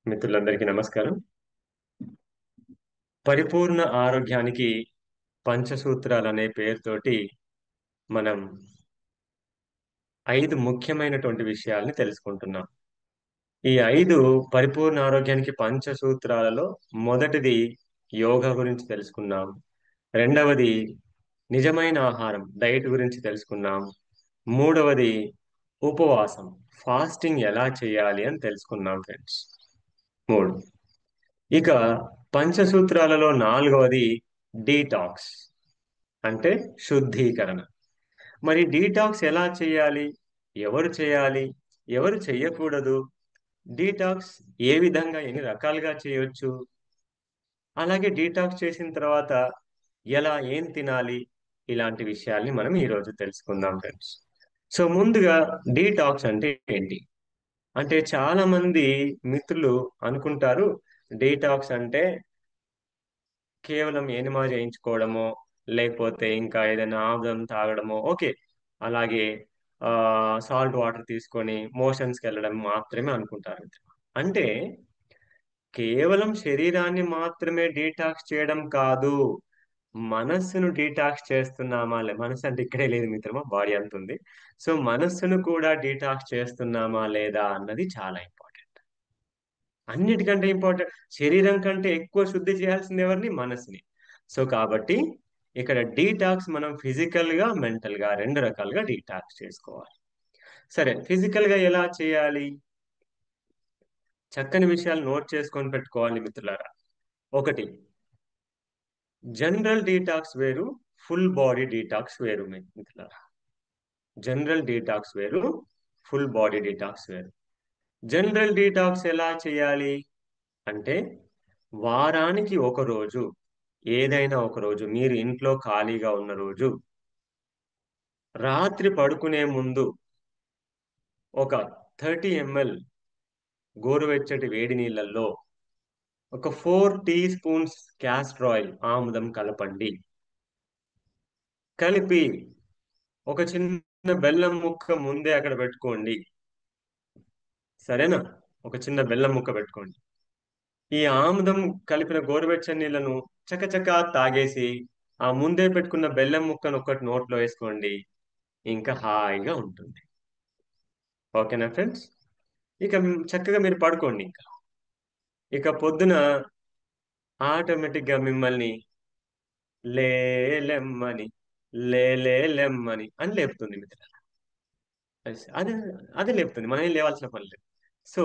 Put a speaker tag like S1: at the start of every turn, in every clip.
S1: మిత్రులందరికీ నమస్కారం. పరిపూర్ణ ఆరోగ్యానికి పంచసూత్రాలనే పేరుతోటి మనం 5 ముఖ్యమైనటువంటి విషయాల్ని తెలుసుకుంటున్నాం. ఈ 5 పరిపూర్ణ ఆరోగ్యానికి పంచసూత్రాలలో మొదటిది యోగా గురించి తెలుసుకున్నాం. రెండవది నిజమైన ఆహారం డైట్ గురించి తెలుసుకున్నాం. మూడవది ఉపవాసం ఫాస్టింగ్ ఎలా చేయాలి అని తెలుసుకున్నాం ఫ్రెండ్స్. 3. ఇక పంచసూత్రాలలో నాలుగవది డీటాక్స్ అంటే శుద్ధీకరణ. మరి డీటాక్స్ ఎలా చేయాలి? ఎవరు చేయాలి? ఎవరు చెయ్యకూడదు? డీటాక్స్ ఏ విధంగా ఎన్ని రకాలుగా చేయొచ్చు? అలాగే డీటాక్స్ చేసిన తర్వాత ఏం తినాలి? ఇలాంటి విషయాల్ని మనం ఈరోజు తెలుసుకుందాం ఫ్రెండ్స్. సో ముందుగా డీటాక్స్ అంటే ఏంటి? అంటే చాలా మంది మిత్రులు అనుకుంటారు డీటాక్స్ అంటే కేవలం ఎనిమా చేయించుకోవడమో లేకపోతే ఇంకా ఏదైనా ఆముదం తాగడమో ఓకే. అలాగే సాల్ట్ వాటర్ తీసుకొని మోషన్స్కి వెళ్ళడం మాత్రమే అనుకుంటారు. అంటే కేవలం శరీరాన్ని మాత్రమే డీటాక్స్ చేయడం కాదు, మనస్సును డీటాక్స్ చేస్తున్నామా మనస్సు అంటే ఇక్కడే లేదు మిత్రమా, బాడీ అంత ఉంది. సో మనస్సును కూడా డీటాక్స్ చేస్తున్నామా లేదా అన్నది చాలా ఇంపార్టెంట్. అన్నిటికంటే ఇంపార్టెంట్, శరీరం కంటే ఎక్కువ శుద్ధి చేయాల్సింది ఎవరిని? మనసుని. సో కాబట్టి ఇక్కడ డీటాక్స్ మనం ఫిజికల్ గా మెంటల్ గా రెండు రకాలుగా డీటాక్స్ చేసుకోవాలి. సరే, ఫిజికల్ గా ఎలా చేయాలి? చక్కని విషయాలు నోట్ చేసుకొని పెట్టుకోవాలి మిత్రులారా. ఒకటి, జనరల్ డీటాక్స్ వేరు, ఫుల్ బాడీ డీటాక్స్ వేరు మిత్రులారా. జనరల్ డీటాక్స్ వేరు, ఫుల్ బాడీ డీటాక్స్ వేరు. జనరల్ డీటాక్స్ ఎలా చేయాలి అంటే వారానికి ఒక రోజు, ఏదైనా ఒక రోజు మీరు ఇంట్లో ఖాళీగా ఉన్న రోజు, రాత్రి పడుకునే ముందు ఒక 30 ml గోరువెచ్చటి వేడి నీళ్ళల్లో ఒక 4 టీ స్పూన్స్ క్యాస్టర్ ఆయిల్ ఆముదం కలపండి. కలిపి ఒక చిన్న బెల్లం ముక్క ముందే అక్కడ పెట్టుకోండి. సరేనా? ఒక చిన్న బెల్లం ముక్క పెట్టుకోండి. ఈ ఆముదం కలిపిన గోరువెచ్చని నీళ్లను చకచకా తాగేసి ఆ ముందే పెట్టుకున్న బెల్లం ముక్కను ఒక్కటి నోట్లో వేసుకోండి. ఇంకా హాయిగా ఉంటుంది. ఓకేనా ఫ్రెండ్స్? ఇక చక్కగా మీరు పడుకోండి. ఇక పొద్దున ఆటోమేటిక్ గా మిమ్మల్ని లేలెమ్మని లేలెమ్మని అని లేపుతుంది మిత్రులారా. అదే అదే లేపుతుంది, మనం ఏం లేవాల్సిన పని లేదు. సో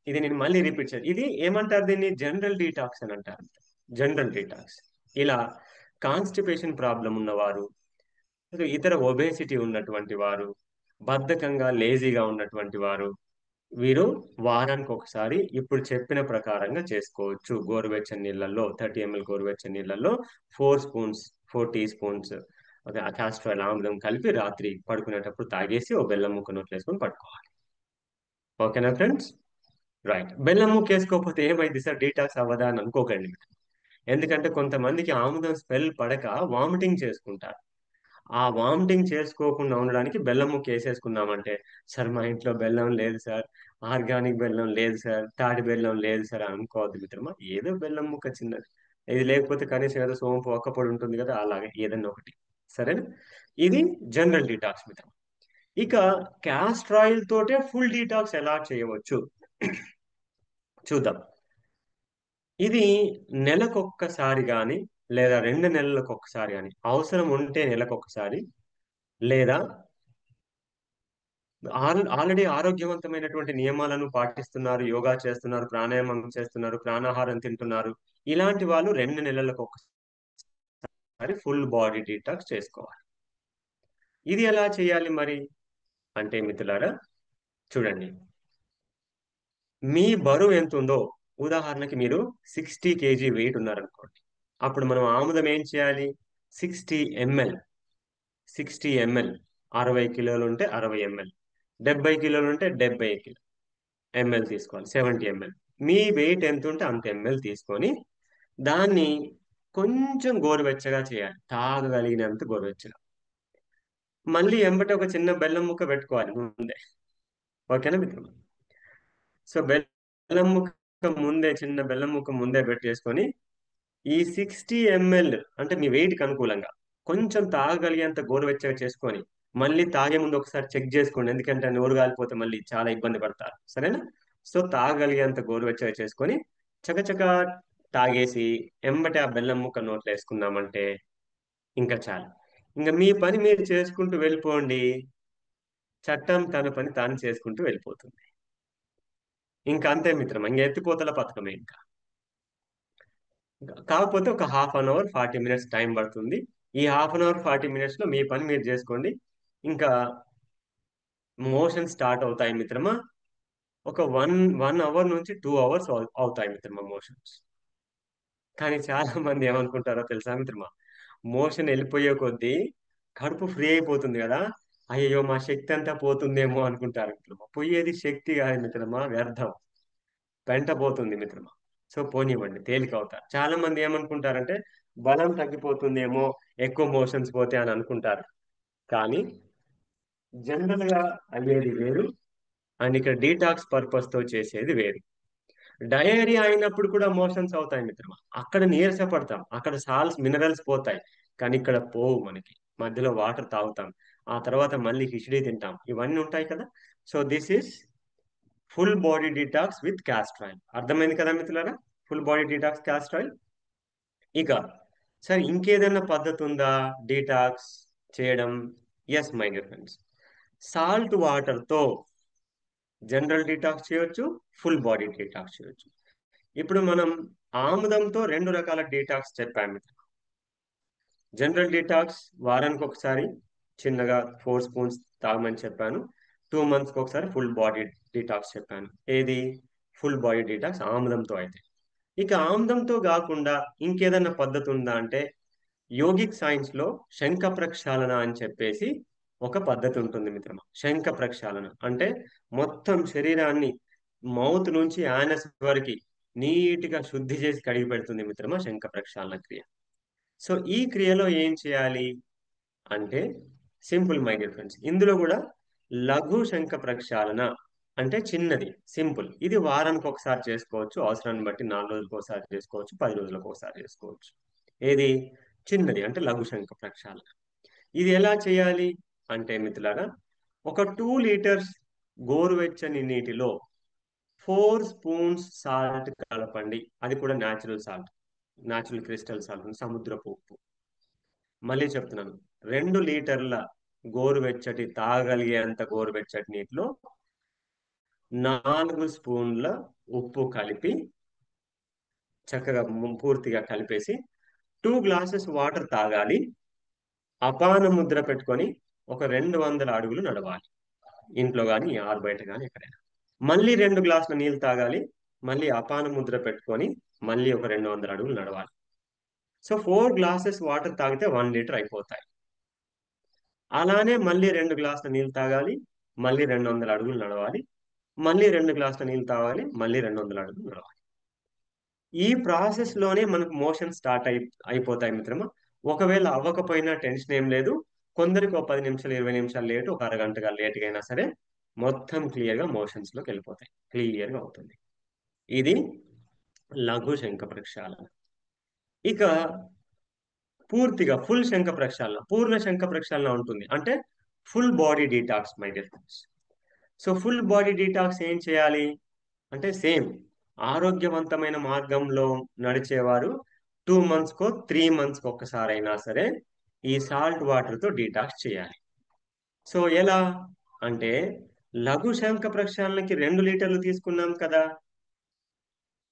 S1: ఇది నేను మళ్ళీ రిపీట్ చేయాలి. ఇది ఏమంటారు? దీన్ని జనరల్ డీటాక్స్ అని అంటారు. General detox. ఇలా కాన్స్టిపేషన్ ప్రాబ్లం ఉన్నవారు, ఇతర ఒబేసిటీ ఉన్నటువంటి వారు, బద్ధకంగా లేజీగా ఉన్నటువంటి వారు, వీరు వారానికి ఒకసారి ఇప్పుడు చెప్పిన ప్రకారంగా చేసుకోవచ్చు. గోరువెచ్చని నీళ్ళల్లో 30 ml గోరువెచ్చని నీళ్ళల్లో 4 టీ స్పూన్స్ క్యాస్టర్ ఆయిల్ ఆముదం కలిపి రాత్రి పడుకునేటప్పుడు తాగేసి ఓ బెల్లం ముక్క నోట్లు వేసుకొని పడుకోవాలి. ఓకేనా ఫ్రెండ్స్? రైట్. బెల్లం ముక్క వేసుకోకపోతే ఏమైంది సార్, డీటాక్స్ అవ్వదా అని అనుకోకండి. ఎందుకంటే కొంతమందికి ఆముదం స్మెల్ పడక వామిటింగ్ చేసుకుంటారు. ఆ వామిటింగ్ చేసుకోకుండా ఉండడానికి బెల్లం ముక్క వేసేసుకున్నామంటే, సార్ మా ఇంట్లో బెల్లం లేదు సార్, ఆర్గానిక్ బెల్లం లేదు సార్, తాటి బెల్లం లేదు సార్ అని అనుకోవద్దు మిత్రమా. ఏదో బెల్లం ముక్క చిన్నది, ఇది లేకపోతే కనీసం ఏదో సోంపు ఒక్కపొడి ఉంటుంది కదా, అలాగే ఏదన్నా ఒకటి. సరేనా? ఇది జనరల్ డీటాక్స్ మిత్రం. ఇక క్యాస్టర్ ఆయిల్ తోటే ఫుల్ డీటాక్స్ ఎలా చేయవచ్చు చూద్దాం. ఇది నెలకొక్కసారి కానీ లేదా 2 నెలలకు ఒక్కసారి కానీ, అవసరం ఉంటే నెలకొకసారి, లేదా ఆల్రెడీ ఆరోగ్యవంతమైనటువంటి నియమాలను పాటిస్తున్నారు, యోగా చేస్తున్నారు, ప్రాణాయామం చేస్తున్నారు, ప్రాణాహారం తింటున్నారు, ఇలాంటి వాళ్ళు 2 నెలలకు ఒకసారి ఫుల్ బాడీ డీటాక్స్ చేసుకోవాలి. ఇది ఎలా చేయాలి మరి అంటే మిత్రులారా, చూడండి. మీ బరువు ఎంత ఉందో, ఉదాహరణకి మీరు 60 kg వెయిట్ ఉన్నారనుకోండి, అప్పుడు మనం ఆముదం ఏం చేయాలి? 60 ml 60 ml 60 కిలోలు ఉంటే 60 ml, 70 కిలోలు ఉంటే 70 ml తీసుకోవాలి. 70 ml. మీ వెయిట్ ఎంత ఉంటే అంత ml తీసుకొని దాన్ని కొంచెం గోరువెచ్చగా చేయాలి, తాగగలిగినంత గోరువెచ్చగా. మళ్ళీ ఎంబట ఒక చిన్న బెల్లం ముక్క పెట్టుకోవాలి ముందే. ఓకేనా మిత్రులు? సో బెల్లం ముక్క ముందే చిన్న బెల్లం ముక్క ముందే పెట్టేసుకొని ఈ 60 ml అంటే మీ వెయిట్కి అనుకూలంగా కొంచెం తాగగలిగేంత గోరువెచ్చగా చేసుకొని మళ్ళీ తాగే ముందు ఒకసారి చెక్ చేసుకోండి. ఎందుకంటే నోరు కాలిపోతే మళ్ళీ చాలా ఇబ్బంది పడతారు. సరేనా? సో తాగగలిగేంత గోరువెచ్చగా చేసుకొని చకచక తాగేసి ఎంబటే ఆ బెల్లం ముక్క నోట్లో వేసుకున్నామంటే ఇంకా చాలు. ఇంకా మీ పని మీరు చేసుకుంటూ వెళ్ళిపోండి. చట్టం తన పని తాను చేసుకుంటూ వెళ్ళిపోతుంది. ఇంకా అంతే మిత్రమా. ఇంకా ఎత్తిపోతల పథకమే ఇంకా. కాకపోతే ఒక ½ 40 minutes టైం పడుతుంది. ఈ ½ 40 minutes లో మీ పని మీరు చేసుకోండి. ఇంకా మోషన్ స్టార్ట్ అవుతాయి మిత్రమా. ఒక వన్ అవర్ నుంచి 2 hours అవుతాయి మిత్రమా మోషన్స్. కానీ చాలా మంది ఏమనుకుంటారో తెలుసా మిత్రమా, మోషన్ వెళ్ళిపోయే కొద్దీ కడుపు ఫ్రీ అయిపోతుంది కదా, అయ్యో మా శక్తి అంతా పోతుందేమో అనుకుంటారు మిత్రమా. పోయేది శక్తి కాదు మిత్రమా, వ్యర్థం, పెంట పోతుంది మిత్రమా. సో పోనివ్వండి, తేలిక అవుతారు. చాలా మంది ఏమనుకుంటారంటే బలం తగ్గిపోతుందేమో ఎక్కువ మోషన్స్ పోతే అని అనుకుంటారు. కానీ జనరల్ గా అయ్యేది వేరు, అండ్ ఇక్కడ డీటాక్స్ పర్పస్ తో చేసేది వేరు. డయేరియా అయినప్పుడు కూడా మోషన్స్ అవుతాయి మిత్రమా. అక్కడ నీరస పడతాం, అక్కడ సాల్ట్స్ మినరల్స్ పోతాయి. కానీ ఇక్కడ పోవు మనకి. మధ్యలో వాటర్ తాగుతాం, ఆ తర్వాత మళ్ళీ కిచిడి తింటాం, ఇవన్నీ ఉంటాయి కదా. So this is full body detox with castor oil. అర్థమైంది కదా మిత్రులారా, full body detox castor oil. ఇక సరే, ఇంకేదైనా పద్ధతి ఉందా డీటాక్స్ చేయడం? Yes my dear friends, salt water తో జనరల్ డీటాక్స్ చేయొచ్చు, ఫుల్ బాడీ డీటాక్స్ చేయొచ్చు. ఇప్పుడు మనం ఆముదంతో 2 రకాల డీటాక్స్ చెప్పాము. జనరల్ డీటాక్స్ వారానికి ఒకసారి చిన్నగా 4 స్పూన్స్ తాగమని చెప్పాను. 2 monthsకి ఒకసారి ఫుల్ బాడీ డీటాక్స్ చెప్పాను. ఏది? ఫుల్ బాడీ డీటాక్స్ ఆముదంతో అయితే. ఇక ఆముదంతో కాకుండా ఇంకేదన్నా పద్ధతి ఉందా అంటే, యోగిక్ సైన్స్ లో శంఖ ప్రక్షాళన అని చెప్పేసి ఒక పద్ధతి ఉంటుంది మిత్రమా. శంఖ ప్రక్షాళన అంటే మొత్తం శరీరాన్ని మౌత్ నుంచి యానస్ వరకు నీట్గా శుద్ధి చేసి కడిగి పెడుతుంది మిత్రమా, శంఖ ప్రక్షాళన క్రియ. సో ఈ క్రియలో ఏం చేయాలి అంటే సింపుల్ మై డియర్ ఫ్రెండ్స్, ఇందులో కూడా లఘు శంఖ ప్రక్షాళన అంటే చిన్నది, సింపుల్. ఇది వారానికి ఒకసారి చేసుకోవచ్చు, అవసరాన్ని బట్టి 4 రోజులకు ఒకసారి చేసుకోవచ్చు, 10 రోజులకు ఒకసారి చేసుకోవచ్చు. ఏది? చిన్నది అంటే లఘు శంఖ ప్రక్షాళన. ఇది ఎలా చేయాలి అంటే మిత్రులారా, ఒక 2 లీటర్స్ గోరువెచ్చని నీటిలో 4 స్పూన్స్ సాల్ట్ కలపండి. అది కూడా natural salt, natural crystal salt, సముద్రపు ఉప్పు. మళ్ళీ చెప్తున్నాను, 2 లీటర్ల గోరువెచ్చటి, తాగలిగేంత గోరువెచ్చటి నీటిలో 4 స్పూన్ల ఉప్పు కలిపి చక్కగా పూర్తిగా కలిపేసి 2 గ్లాసెస్ వాటర్ తాగాలి. అపాన ముద్ర పెట్టుకొని ఒక 200 అడుగులు నడవాలి, ఇంట్లో కానీ ఆరు బయట కానీ ఎక్కడైనా. మళ్ళీ 2 గ్లాసుల నీళ్ళు తాగాలి, మళ్ళీ అపాన ముద్ర పెట్టుకొని మళ్ళీ ఒక 200 అడుగులు నడవాలి. సో 4 గ్లాసెస్ వాటర్ తాగితే 1 లీటర్ అయిపోతాయి. అలానే మళ్ళీ 2 గ్లాసుల నీళ్ళు తాగాలి, మళ్ళీ 200 అడుగులు నడవాలి, మళ్ళీ 2 గ్లాసుల నీళ్ళు తాగాలి, మళ్ళీ 200 అడుగులు నడవాలి. ఈ ప్రాసెస్ లోనే మనకు మోషన్ స్టార్ట్ అయిపోతాయి మిత్రమా. ఒకవేళ అవ్వకపోయినా టెన్షన్ ఏం లేదు. కొందరికి ఒక 10 నిమిషాలు 20 నిమిషాలు లేటు, ఒక అరగంటగా లేట్గా అయినా సరే మొత్తం క్లియర్ గా మోషన్స్ లోకి వెళ్ళిపోతాయి, క్లియర్ గా అవుతుంది. ఇది లఘు శంఖ ప్రక్షాళన. ఇక పూర్తిగా ఫుల్ శంఖ ప్రక్షాళన, పూర్ణ శంఖ ప్రక్షాళన ఉంటుంది అంటే full body detox my dear friends. So full body detox ఏం చేయాలి అంటే సేమ్, ఆరోగ్యవంతమైన మార్గంలో నడిచేవారు 2 monthskో 3 monthస్కి ఒక్కసారి అయినా సరే ఈ సాల్ట్ వాటర్ తో డీటాక్స్ చేయాలి. సో ఎలా అంటే, లఘు శంఖ ప్రక్షాళనకి 2 లీటర్లు తీసుకున్నాం కదా,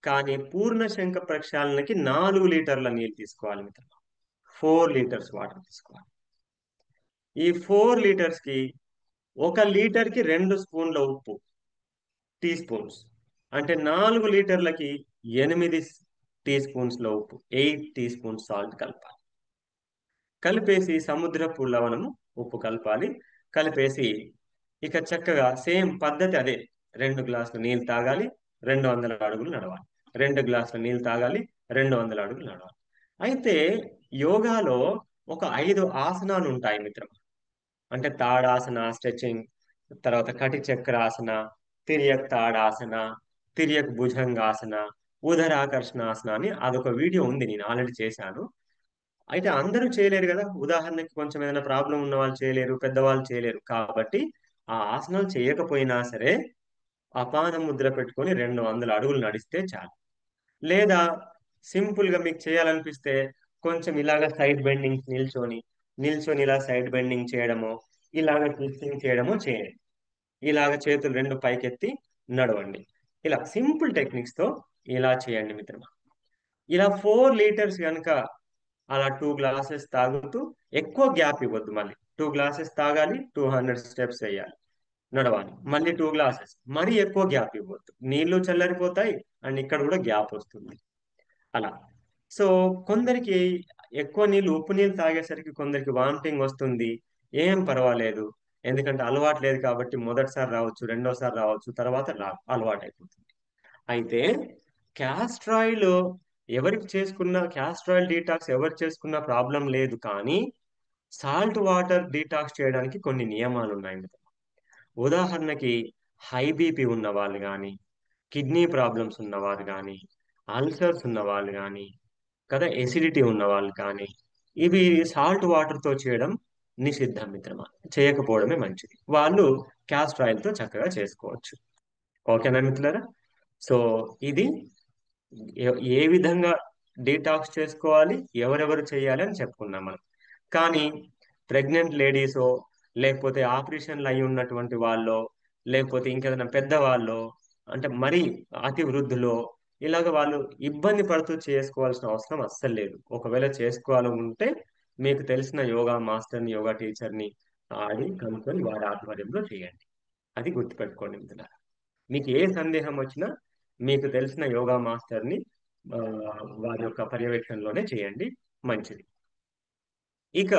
S1: కానీ పూర్ణ శంఖ ప్రక్షాళనకి 4 లీటర్ల నీళ్ళు తీసుకోవాలి మిత్రులు. 4 లీటర్స్ వాటర్ తీసుకోవాలి. ఈ 4 లీటర్స్ కి 1 లీటర్కి 2 స్పూన్ల ఉప్పు, టీ స్పూన్స్. అంటే 4 లీటర్లకి 8 టీ స్పూన్స్ల ఉప్పు, 8 టీ స్పూన్స్ సాల్ట్ కలపాలి. కలిపేసి సముద్రపు లవణము, ఉప్పు కలపాలి. కలిపేసి ఇక చక్కగా సేమ్ పద్ధతి అదే, 2 గ్లాసుల నీళ్ళు తాగాలి, 200 అడుగులు నడవాలి, 2 గ్లాసుల నీళ్ళు తాగాలి, 200 అడుగులు నడవాలి. అయితే యోగాలో ఒక 5 ఆసనాలు ఉంటాయి మిత్రం. అంటే తాడాసన, స్ట్రెచింగ్, తర్వాత కటి చక్రాసన, తిర్యక్ తాడాసన, తిర్యక్ భుజంగాసన, ఉదరాకర్షణాసన అని అదొక వీడియో ఉంది. నేను ఆల్రెడీ చేశాను. అయితే అందరూ చేయలేరు కదా! ఉదాహరణకి కొంచెం ఏదైనా ప్రాబ్లమ్ ఉన్న వాళ్ళు చేయలేరు, పెద్దవాళ్ళు చేయలేరు. కాబట్టి ఆ ఆసనాలు చేయకపోయినా సరే అపాన ముద్ర పెట్టుకొని 200 అడుగులు నడిస్తే చాలు. లేదా సింపుల్‌గా మీకు చేయాలనిపిస్తే కొంచెం ఇలాగ సైడ్ బెండింగ్ నిల్చొని ఇలా సైడ్ బెండింగ్ చేయడమో, ఇలాగ ట్విస్టింగ్ చేయడమో చేయండి. ఇలాగ చేతులు 2 పైకెత్తి నడవండి. ఇలా సింపుల్ టెక్నిక్స్‌తో ఇలా చేయండి మిత్రమా. ఇలా 4 లీటర్స్ గనక అలా 2 గ్లాసెస్ తాగుతూ ఎక్కువ గ్యాప్ ఇవ్వద్దు మళ్ళీ. 2 గ్లాసెస్ తాగాలి, 200 స్టెప్స్ ఎయ్యాలి. నడవాలి. మళ్ళీ 2 గ్లాసెస్. మరీ ఎక్కువ గ్యాప్ ఇవ్వద్దు. నీళ్లు చల్లారిపోతాయి అండ్ ఇక్కడ కూడా గ్యాప్ వస్తుంది. అలా. సో, కొందరికి ఎక్కువ నీళ్ళు ఉప్పు నీళ్ళు తాగేసరికి కొందరికి వామిటింగ్ వస్తుంది. ఏం పర్వాలేదు. ఎందుకంటే అలవాటు లేదు కాబట్టి మొదటిసారి రావచ్చు, రెండోసారి రావచ్చు, తర్వాత అలవాటయిపోతుంది. అయితే castor oil castor oil detox ఎవరు చేసుకున్నా ప్రాబ్లం లేదు. కానీ సాల్ట్ వాటర్ డీటాక్స్ చేయడానికి కొన్ని నియమాలున్నాయి మిత్రమా. ఉదాహరణకి హై బీపీ ఉన్న వాళ్ళు గానీ, కిడ్నీ ప్రాబ్లమ్స్ ఉన్నవారు గానీ, అల్సర్స్ ఉన్నవాళ్ళు గానీ, కదా ఎసిడిటీ ఉన్నవాళ్ళు కానీ, ఇవి సాల్ట్ వాటర్‌తో చేయడం నిషిద్ధం మిత్రమా. చేయకపోవడమే మంచిది. వాళ్ళు క్యాస్టర్ ఆయిల్‌తో చక్కగా చేసుకోవచ్చు. ఓకేనా మిత్రులారా? సో, ఇది ఏ ఏ విధంగా డీటాక్స్ చేసుకోవాలి, ఎవరెవరు చేయాలి అని చెప్పుకున్నాం మనం. కానీ ప్రెగ్నెంట్ లేడీసో, లేకపోతే ఆపరేషన్‌లు అయ్యి ఉన్నటువంటి వాళ్ళో, లేకపోతే ఇంకేదైనా పెద్దవాళ్ళో, అంటే మరీ అతి వృద్ధులో, ఇలాగ వాళ్ళు ఇబ్బంది పడుతూ చేసుకోవాల్సిన అవసరం అస్సలు లేదు. ఒకవేళ చేసుకోవాలనుకుంటే మీకు తెలిసిన యోగా మాస్టర్‌ని, యోగా టీచర్‌ని కనుక్కొని వారి ఆధ్వర్యంలో చేయండి. అది గుర్తుపెట్టుకోండి మిత్రులారా. మీకు ఏ సందేహం వచ్చినా మీకు తెలిసిన యోగా మాస్టర్‌ని వారి యొక్క పర్యవేక్షణలోనే చేయండి. మంచిది. ఇక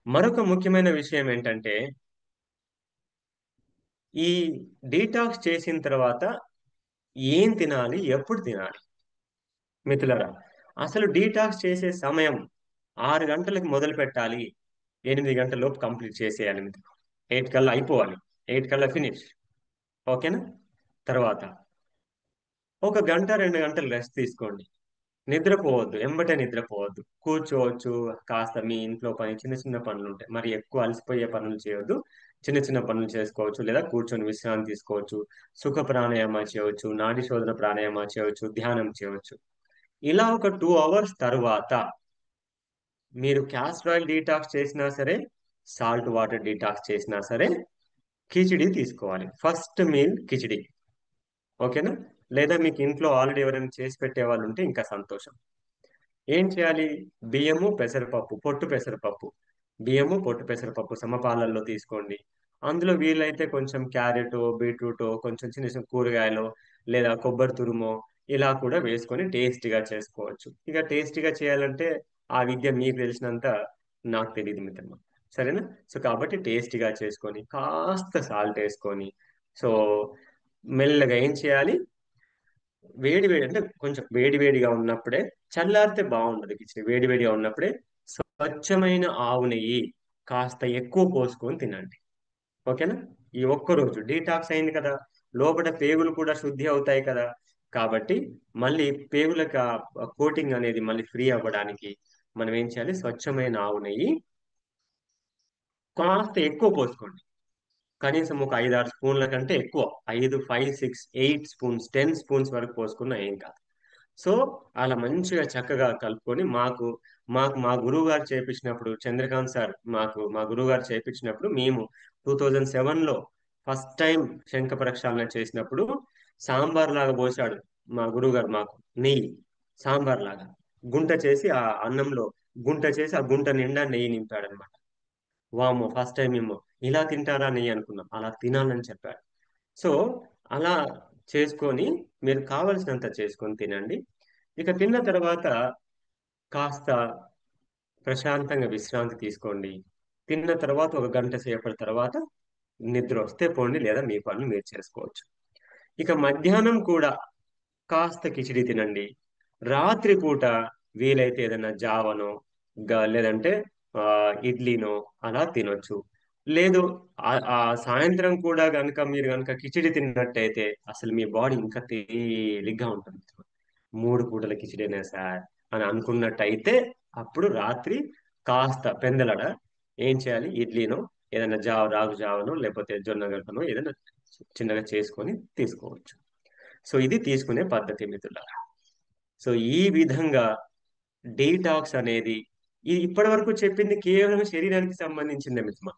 S1: మరొక ముఖ్యమైన విషయం ఏంటంటే, ఈ డీటాక్స్ చేసిన తర్వాత ఏం తినాలి? ఎప్పుడు తినాలి? మిత్రులారా, అసలు డీటాక్స్ చేసే సమయం 6 గంటలకు మొదలుపెట్టాలి. 8 గంటల లోపు కంప్లీట్ చేసేయాలి మిత్రులు. 8 కల్లా అయిపోవాలి. 8 కల్లా ఫినిష్. ఓకేనా? తర్వాత ఒక గంట, 2 గంటలు రెస్ట్ తీసుకోండి. నిద్రపోవద్దు. ఎంబటే నిద్రపోవద్దు. కూర్చోవచ్చు. కాస్త మీ ఇంట్లో చిన్న చిన్న పనులుంటాయి. మరి ఎక్కువ అలసిపోయే పనులు చేయొద్దు. చిన్న చిన్న పనులు చేసుకోవచ్చు. లేదా కూర్చొని విశ్రాంతి తీసుకోవచ్చు. సుఖ ప్రాణాయామ చేయవచ్చు. నాడి శోధన ప్రాణాయామ చేయవచ్చు. ధ్యానం చేయవచ్చు. ఇలా ఒక 2 అవర్స్ తరువాత మీరు క్యాస్టర్ ఆయిల్ డీటాక్స్ చేసినా సరే, సాల్ట్ వాటర్ డీటాక్స్ చేసినా సరే, కిచిడి తీసుకోవాలి. First meal khichdi. ఓకేనా? లేదా మీకు ఇంట్లో ఆల్రెడీ ఎవరైనా చేసి పెట్టేవాళ్ళు ఉంటే ఇంకా సంతోషం. ఏం చేయాలి? బియ్యము, పెసరపప్పు, పొట్టు పెసరపప్పు. బియ్యము, పొట్టు పెసరపప్పు సమపాలల్లో తీసుకోండి. అందులో వీలైతే కొంచెం క్యారెటో, బీట్రూటో, కొంచెం చిన్న చిన్న కూరగాయలో, లేదా కొబ్బరి తురుమో ఇలా కూడా వేసుకొని టేస్టీగా చేసుకోవచ్చు. ఇక టేస్టీగా చేయాలంటే ఆ విద్య మీకు తెలిసినంత నాకు తెలియదు మిత్రమా. సరేనా? సో కాబట్టి టేస్టీగా చేసుకొని, కాస్త సాల్ట్ వేసుకొని, సో మెల్లగా ఏం చేయాలి? వేడి వేడి అంటే కొంచెం వేడి వేడిగా ఉన్నప్పుడే, చల్లారితే బాగుండదు కిచిడి. వేడి వేడిగా ఉన్నప్పుడే స్వచ్ఛమైన ఆవు నెయ్యి కాస్త ఎక్కువ పోసుకొని తినండి. ఓకేనా? ఈ ఒక్కరోజు డీటాక్స్ అయింది కదా, లోపల పేగులు కూడా శుద్ధి అవుతాయి కదా. కాబట్టి మళ్ళీ పేగులకు కోటింగ్ అనేది మళ్ళీ ఫ్రీ అవ్వడానికి మనం ఏం చేయాలి? స్వచ్ఛమైన ఆవు నెయ్యి కాస్త ఎక్కువ పోసుకోండి. కనీసం ఒక 5-6 స్పూన్ల కంటే ఎక్కువ. 5, 5, 6, 8 స్పూన్స్, 10 స్పూన్స్ వరకు పోసుకున్నా ఏం కాదు. సో అలా మంచిగా చక్కగా కలుపుకొని మాకు మా గురువు గారు చేపించినప్పుడు, చంద్రకాంత్ సార్ మా గురువు గారు చేపించినప్పుడు, మేము 2007లో ఫస్ట్ టైం శంఖ ప్రక్షాళన చేసినప్పుడు సాంబార్ లాగా పోసాడు మా గురువు గారు మాకు నెయ్యి. సాంబార్ లాగా గుంట చేసి ఆ అన్నంలో గుంట చేసి ఆ గుంట నిండా నెయ్యి నింపాడు అనమాట. వామ్మో! ఫస్ట్ టైం మేము ఇలా తింటారా నెయ్యి అనుకున్నాం. అలా తినాలని చెప్పాడు. సో అలా చేసుకొని మీరు కావలసినంత చేసుకొని తినండి. ఇక తిన్న తర్వాత కాస్త ప్రశాంతంగా విశ్రాంతి తీసుకోండి. తిన్న తర్వాత ఒక గంట సేపటి తర్వాత నిద్ర వస్తే పోండి, లేదా మీ పనులు మీరు చేసుకోవచ్చు. ఇక మధ్యాహ్నం కూడా కాస్త కిచిడి తినండి. రాత్రి పూట వీలైతే ఏదైనా జావనో లేదంటే ఇడ్లీనో అలా తినొచ్చు. లేదు ఆ సాయంత్రం కూడా గనుక మీరు గనుక కిచిడి తిన్నట్టయితే అసలు మీ బాడీ ఇంకా తేలిగ్గా ఉంటుంది. 3 పూటల కిచిడీనే సార్ అని అనుకున్నట్టయితే అప్పుడు రాత్రి కాస్త పెందలడ ఏం చేయాలి, ఇడ్లీనో ఏదైనా రాగు జావనో లేకపోతే జొన్న గడకనో ఏదైనా చిన్నగా చేసుకొని తీసుకోవచ్చు. సో ఇది తీసుకునే పద్ధతి మిత్రులారా. సో ఈ విధంగా డీటాక్స్ అనేది ఇప్పటి వరకు చెప్పింది కేవలం శరీరానికి సంబంధించిందే మిత్రమా.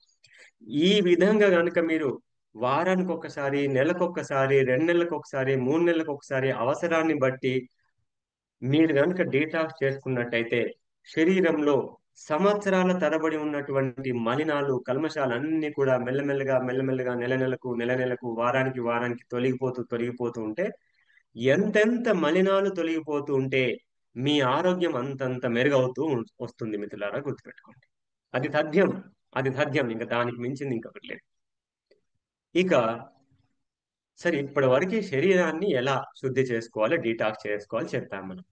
S1: ఈ విధంగా కనుక మీరు వారానికి ఒకసారి, నెలకొకసారి, 2 నెలలకు ఒకసారి, 3 నెలలకు ఒకసారి అవసరాన్ని బట్టి మీరు కనుక డీటాక్స్ చేసుకున్నట్టయితే శరీరంలో సంవత్సరాల తరబడి ఉన్నటువంటి మలినాలు, కల్మషాలు అన్ని కూడా మెల్లమెల్లగా మెల్లమెల్లగా నెల నెలకు నెల నెలకు వారానికి వారానికి తొలగిపోతూ తొలగిపోతూ ఉంటే ఎంతెంత మలినాలు తొలగిపోతూ ఉంటే మీ ఆరోగ్యం అంతంత మెరుగవుతూ వస్తుంది మిత్రులారా, గుర్తుపెట్టుకోండి. అది తథ్యం, అది తథ్యం, ఇంకా దానికి మించింది ఇంకొకటి లేదు. ఇక సరే, ఇప్పటి వరకు శరీరాన్ని ఎలా శుద్ధి చేసుకోవాలి, డీటాక్స్ చేసుకోవాలి చెప్పాం మనం.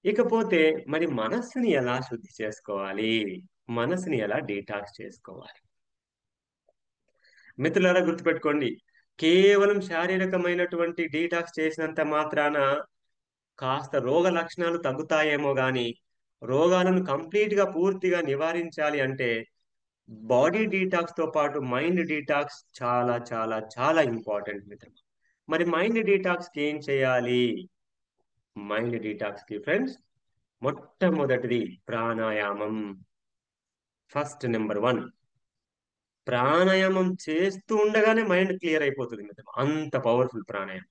S1: ఇకపోతే మరి మనస్సుని ఎలా శుద్ధి చేసుకోవాలి, మనసుని ఎలా డీటాక్స్ చేసుకోవాలి? మిత్రులారా గుర్తుపెట్టుకోండి, కేవలం శారీరకమైనటువంటి డీటాక్స్ చేసినంత మాత్రాన కాస్త రోగ లక్షణాలు తగ్గుతాయేమో గాని రోగాలను కంప్లీట్ గా పూర్తిగా నివారించాలి అంటే బాడీ డీటాక్స్ తో పాటు మైండ్ డీటాక్స్ చాలా చాలా చాలా ఇంపార్టెంట్ మిత్రం. మరి మైండ్ డీటాక్స్ కి ఏం చేయాలి? మైండ్ డీటాక్స్ కి ఫ్రెండ్స్ మొట్టమొదటిది ప్రాణాయామం. ఫస్ట్ నెంబర్ 1, ప్రాణాయామం చేస్తూ ఉండగానే మైండ్ క్లియర్ అయిపోతుంది మిత్రం, అంత పవర్ఫుల్ ప్రాణాయామం.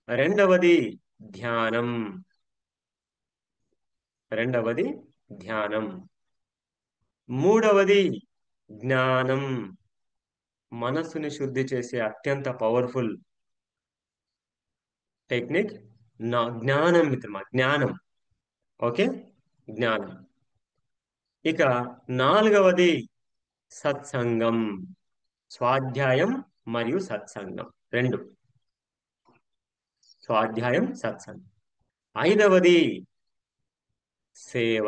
S1: రెండవది ధ్యానం. రెండవది ధ్యానం. మూడవది జ్ఞానం. మనస్సుని శుద్ధి చేసే అత్యంత పవర్ఫుల్ టెక్నిక్ నా జ్ఞానం మిత్రమా, జ్ఞానం. ఓకే, జ్ఞానం. ఇక నాలుగవది సత్సంగం, స్వాధ్యాయం మరియు సత్సంగం రెండు. స్వాధ్యాయం, సత్సంగం. ఐదవది సేవ,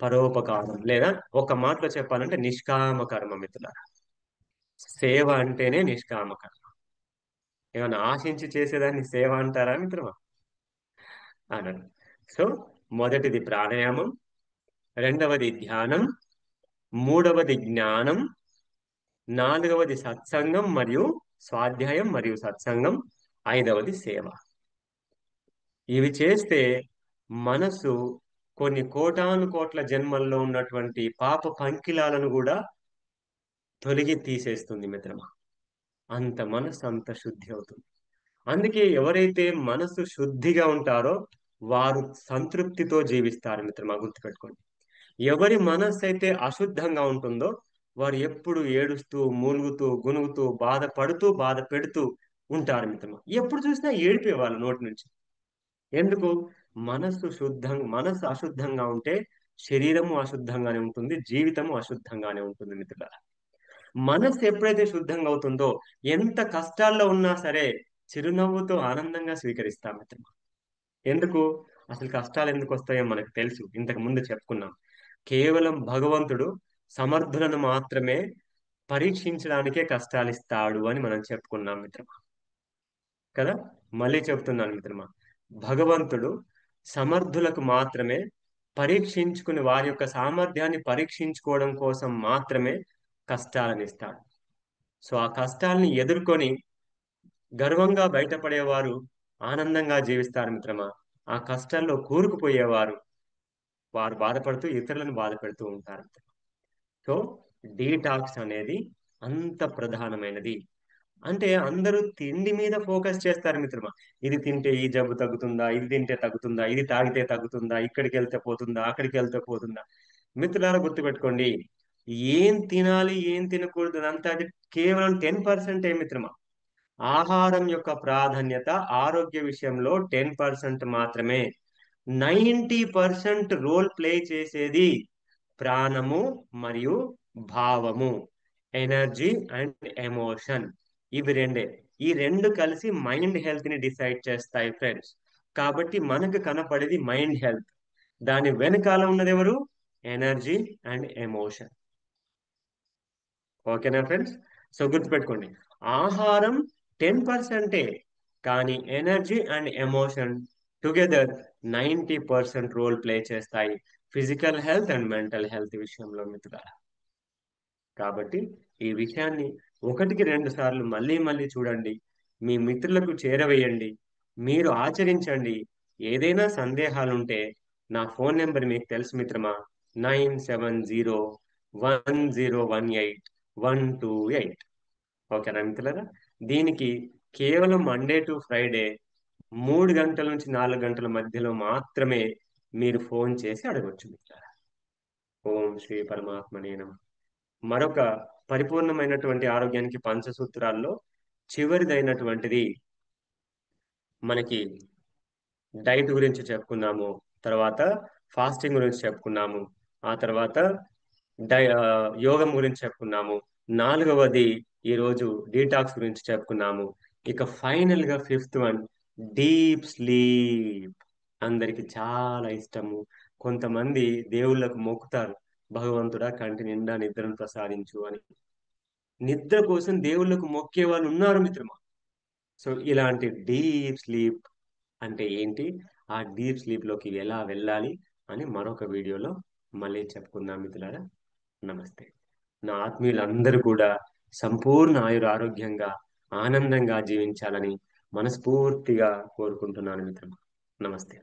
S1: పరోపకారం, లేదా ఒక మాటలో చెప్పాలంటే నిష్కామ కర్మ మిత్రులారా. సేవ అంటేనే నిష్కామ కర్మ. ఏమైనా ఆశించి చేసేదాన్ని సేవ అంటారా మిత్రమా? అనరు. సో మొదటిది ప్రాణాయామం, రెండవది ధ్యానం, మూడవది జ్ఞానం, నాలుగవది సత్సంగం మరియు స్వాధ్యాయం మరియు సత్సంగం, ఐదవది సేవ. ఇవి చేస్తే మనసు కొన్ని కోటాను కోట్ల జన్మల్లో ఉన్నటువంటి పాప పంకిలాలను కూడా తొలగి తీసేస్తుంది మిత్రమా. అంత మనసు అంత శుద్ధి అవుతుంది. అందుకే ఎవరైతే మనసు శుద్ధిగా ఉంటారో వారు సంతృప్తితో జీవిస్తారు మిత్రమా, గుర్తుపెట్టుకోండి. ఎవరి మనస్సు అయితే అశుద్ధంగా ఉంటుందో వారు ఎప్పుడు ఏడుస్తూ మూలుగుతూ గునుగుతూ బాధపడుతూ బాధ పెడుతూ ఉంటారు మిత్రమా. ఎప్పుడు చూసినా ఏడిపే వాళ్ళ నోటి నుంచి. ఎందుకు? మనసు అశుద్ధంగా ఉంటే శరీరము అశుద్ధంగానే ఉంటుంది, జీవితము అశుద్ధంగానే ఉంటుంది మిత్రులారా. మనసు ఎప్పుడైతే శుద్ధంగా అవుతుందో ఎంత కష్టాల్లో ఉన్నా సరే చిరునవ్వుతో ఆనందంగా స్వీకరిస్తాం మిత్రమా. ఎందుకు? అసలు కష్టాలు ఎందుకు వస్తాయో మనకు తెలుసు, ఇంతకు ముందు చెప్పుకున్నాం. కేవలం భగవంతుడు సమర్థులను మాత్రమే పరీక్షించడానికే కష్టాలు ఇస్తాడు అని మనం చెప్పుకున్నాం మిత్రమా, కదా. మళ్ళీ చెప్తున్నాను మిత్రమా, భగవంతుడు సమర్థులకు మాత్రమే పరీక్షించుకుని వారి యొక్క సామర్థ్యాన్ని పరీక్షించుకోవడం కోసం మాత్రమే కష్టాలను ఇస్తాడు. సో ఆ కష్టాలని ఎదుర్కొని గర్వంగా బయటపడేవారు ఆనందంగా జీవిస్తారు మిత్రమా. ఆ కష్టాల్లో కూరుకుపోయేవారు వారు బాధపడుతూ ఇతరులను బాధ పెడుతూ ఉంటారు. సో డీటాక్స్ అనేది అంత ప్రధానమైనది. అంటే అందరూ తిండి మీద ఫోకస్ చేస్తారు మిత్రమా. ఇది తింటే ఈ జబ్బు తగ్గుతుందా, ఇది తింటే తగ్గుతుందా, ఇది తాగితే తగ్గుతుందా, ఇక్కడికి వెళ్తే పోతుందా, అక్కడికి వెళ్తే పోతుందా. మిత్రులారా గుర్తుపెట్టుకోండి, ఏం తినాలి ఏం తినకూడదు అంతా అది కేవలం 10% మిత్రమా. ఆహారం యొక్క ప్రాధాన్యత ఆరోగ్య విషయంలో 10% మాత్రమే. 90% రోల్ ప్లే చేసేది ప్రాణము మరియు భావము, ఎనర్జీ అండ్ ఎమోషన్. ఇవి రెండే. ఈ రెండు కలిసి మైండ్ హెల్త్ ని డిసైడ్ చేస్తాయి ఫ్రెండ్స్. కాబట్టి మనకు కనపడేది మైండ్ హెల్త్, దాని వెనకాల ఉన్నది ఎవరు? Energy and emotion. ఓకేనా ఫ్రెండ్స్? సో గుర్తుపెట్టుకోండి, ఆహారం 10%, కానీ energy and emotion together 90% role play చేస్తాయి physical health and mental health విషయంలో మిత్రులారా. కాబట్టి ఈ విషయాన్ని ఒకటికి రెండు సార్లు మళ్ళీ మళ్ళీ చూడండి, మీ మిత్రులకు చేరవేయండి, మీరు ఆచరించండి. ఏదైనా సందేహాలుంటే నా ఫోన్ నెంబర్ మీకు తెలుసు మిత్రమా, 9701018128. ఓకేనా మిత్రులారా? దీనికి కేవలం మండే టు ఫ్రైడే 3 గంటల నుంచి 4 గంటల మధ్యలో మాత్రమే మీరు ఫోన్ చేసి అడగొచ్చు మిత్రులారా. ఓం శ్రీ పరమాత్మనే నమః. మరొక పరిపూర్ణమైనటువంటి ఆరోగ్యానికి పంచసూత్రాల్లో చివరిదైనటువంటిది మనకి డైట్ గురించి చెప్పుకున్నాము, తర్వాత ఫాస్టింగ్ గురించి చెప్పుకున్నాము, ఆ తర్వాత యోగం గురించి చెప్పుకున్నాము, నాలుగవది ఈరోజు డీటాక్స్ గురించి చెప్పుకున్నాము. ఇక ఫైనల్ గా ఫిఫ్త్ వన్, డీప్ స్లీప్. అందరికి చాలా ఇష్టము. కొంతమంది దేవుళ్ళకు మొక్కుతారు, భగవంతుడా కంటి నిండా నిద్రను ప్రసాదించు అని. నిద్ర కోసం దేవుళ్ళకు మొక్కే వాళ్ళు ఉన్నారు మిత్రమా. సో ఇలాంటి డీప్ స్లీప్ అంటే ఏంటి, ఆ డీప్ స్లీప్ లోకి ఎలా వెళ్ళాలి అని మరొక వీడియోలో మళ్ళీ చెప్పుకుందాం మిత్రులారా. నమస్తే. నా ఆత్మీయులందరూ కూడా సంపూర్ణ ఆయురారోగ్యంగా ఆనందంగా జీవించాలని మనస్ఫూర్తిగా కోరుకుంటున్నాను మిత్రమా. నమస్తే.